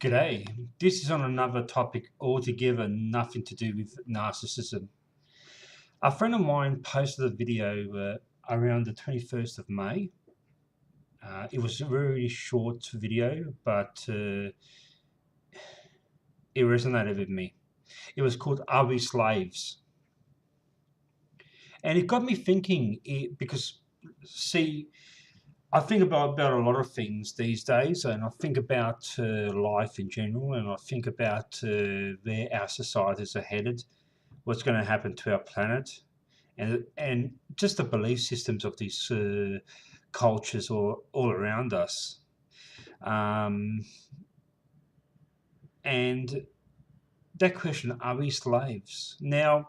G'day. This is on another topic altogether, nothing to do with narcissism. A friend of mine posted a video around the 21st of May. It was a very short video, but it resonated with me. It was called Are We Slaves? And it got me thinking because, see, I think about a lot of things these days, and I think about life in general, and I think about where our societies are headed, what's going to happen to our planet, and just the belief systems of these cultures all around us. Um, and that question: Are we slaves? Now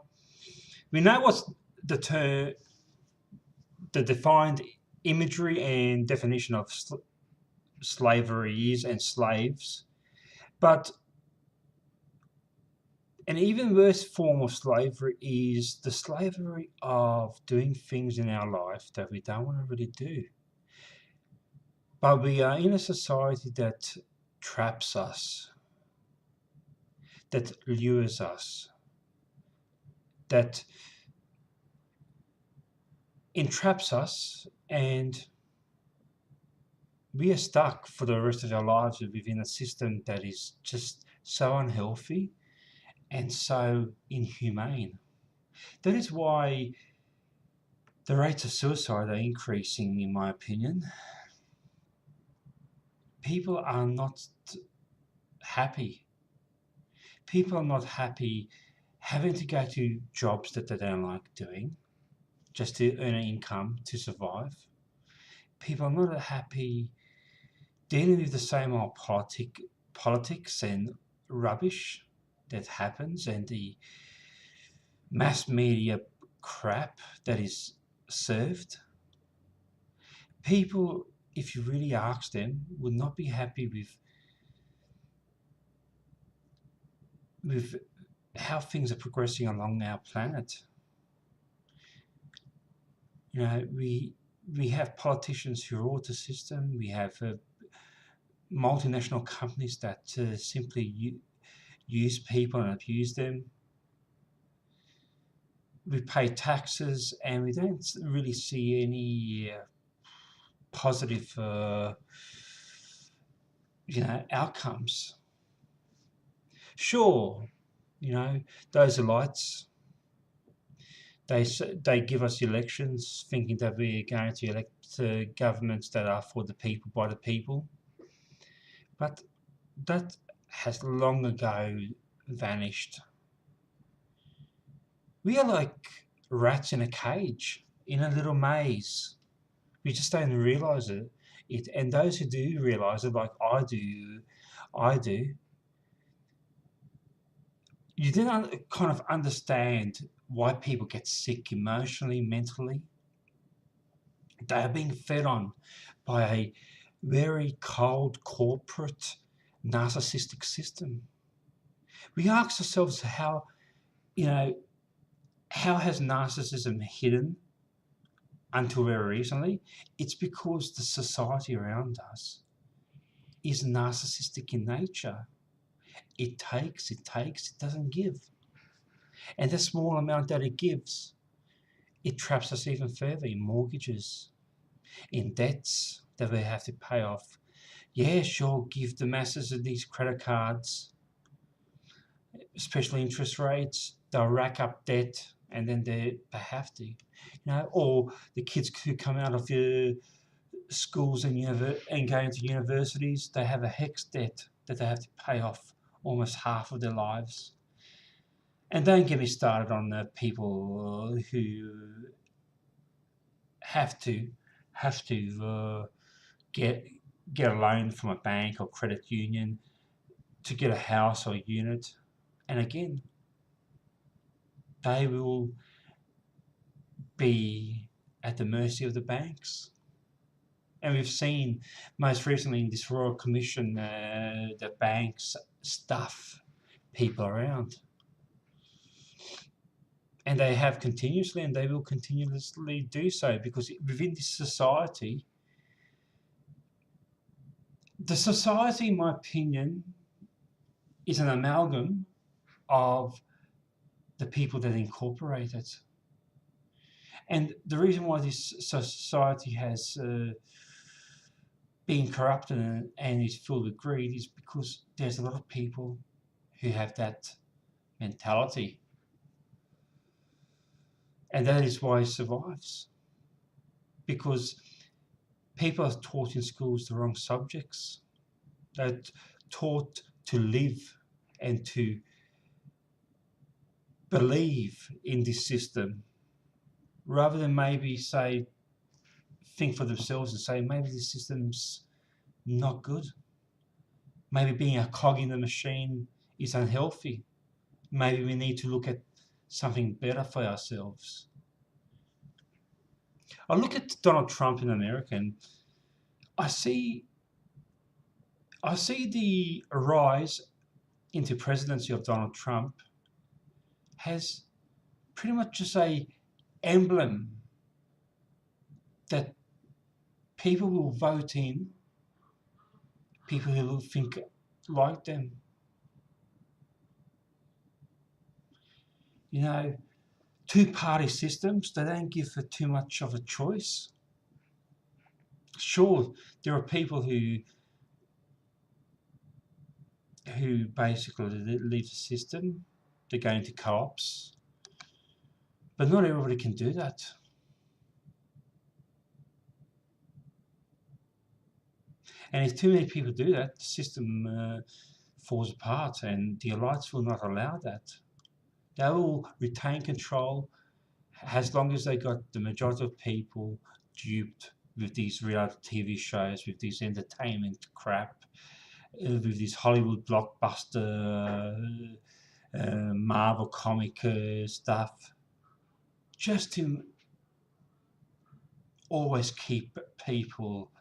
we know what's the term, the defined imagery and definition of slavery is and slaves, but an even worse form of slavery is the slavery of doing things in our life that we don't want to really do. But we are in a society that traps us, that lures us, that entraps us, and we are stuck for the rest of our lives within a system that is just so unhealthy and so inhumane. That is why the rates of suicide are increasing, in my opinion. People are not happy. People are not happy having to go to jobs that they don't like doing just to earn an income to survive. People are not happy dealing with the same old politics and rubbish that happens, and the mass media crap that is served. People, if you really ask them, would not be happy with how things are progressing along our planet. You know, we have politicians who rule the system. We have multinational companies that simply use people and abuse them. We pay taxes, and we don't really see any positive, outcomes. Sure, those elites, they give us elections thinking that we're going to elect governments that are for the people, by the people. But that has long ago vanished. We are like rats in a cage, in a little maze. We just don't realize it. And those who do realize it, like I do, you don't kind of understand why people get sick emotionally, mentally. They are being fed on by a very cold, corporate, narcissistic system. We ask ourselves you know, how has narcissism hidden until very recently? It's because the society around us is narcissistic in nature. It takes, it doesn't give. And the small amount that it gives, it traps us even further in mortgages, in debts that we have to pay off. Yeah, sure, give the masses of these credit cards, especially interest rates, they'll rack up debt, and then they have to, or the kids who come out of your schools and going to universities, they have a HECS debt that they have to pay off almost half of their lives. And don't get me started on the people who have to get a loan from a bank or credit union to get a house or a unit. And again, they will be at the mercy of the banks. And we've seen most recently in this Royal Commission the banks stuff people around. And they have continuously, and they will continuously do so, because within this society, the society, in my opinion, is an amalgam of the people that incorporate it. And the reason why this society has been corrupted and is filled with greed is because there's a lot of people who have that mentality. And that is why it survives. Because people are taught in schools the wrong subjects. They're taught to live and to believe in this system rather than maybe say, think for themselves and say, maybe this system's not good. Maybe being a cog in the machine is unhealthy. Maybe we need to look at something better for ourselves. I look at Donald Trump in America and I see the rise into presidency of Donald Trump has pretty much just a emblem that people will vote in people who think like them. You know, two-party systems, they don't give it too much of a choice. Sure, there are people who basically leave the system, they go into co-ops, but not everybody can do that. And if too many people do that, the system falls apart, and the elites will not allow that. They will retain control as long as they got the majority of people duped with these reality TV shows, with this entertainment crap, with this Hollywood blockbuster, Marvel comic stuff, just to always keep people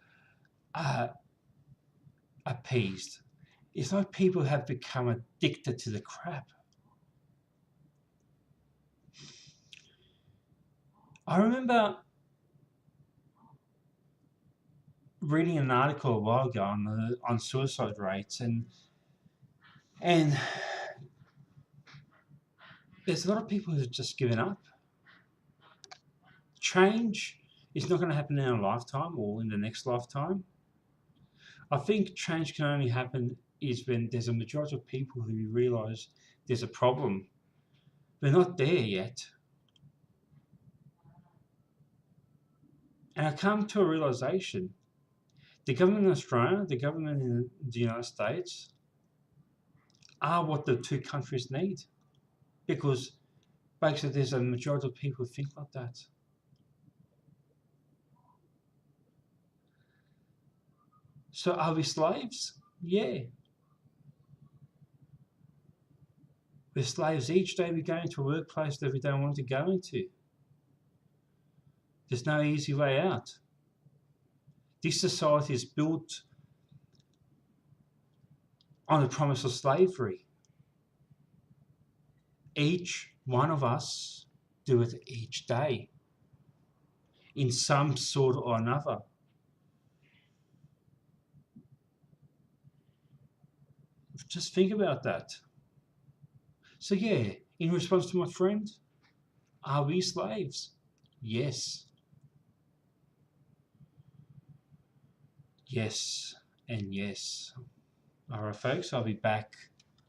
appeased. It's like people have become addicted to the crap. I remember reading an article a while ago on suicide rates, and there's a lot of people who've just given up. Change is not going to happen in our lifetime or in the next lifetime. I think change can only happen is when there's a majority of people who realise there's a problem. We're not there yet. And I come to a realisation. The government in Australia, the government in the United States are what the two countries need. Because basically there's a majority of people who think like that. So are we slaves? Yeah. We're slaves each day we go into a workplace that we don't want to go into. There's no easy way out. This society is built on the promise of slavery. Each one of us do it each day in some sort or another. Just think about that. So yeah, in response to my friend, are we slaves? Yes. Yes and yes. Alright folks, I'll be back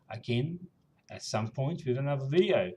again at some point with another video.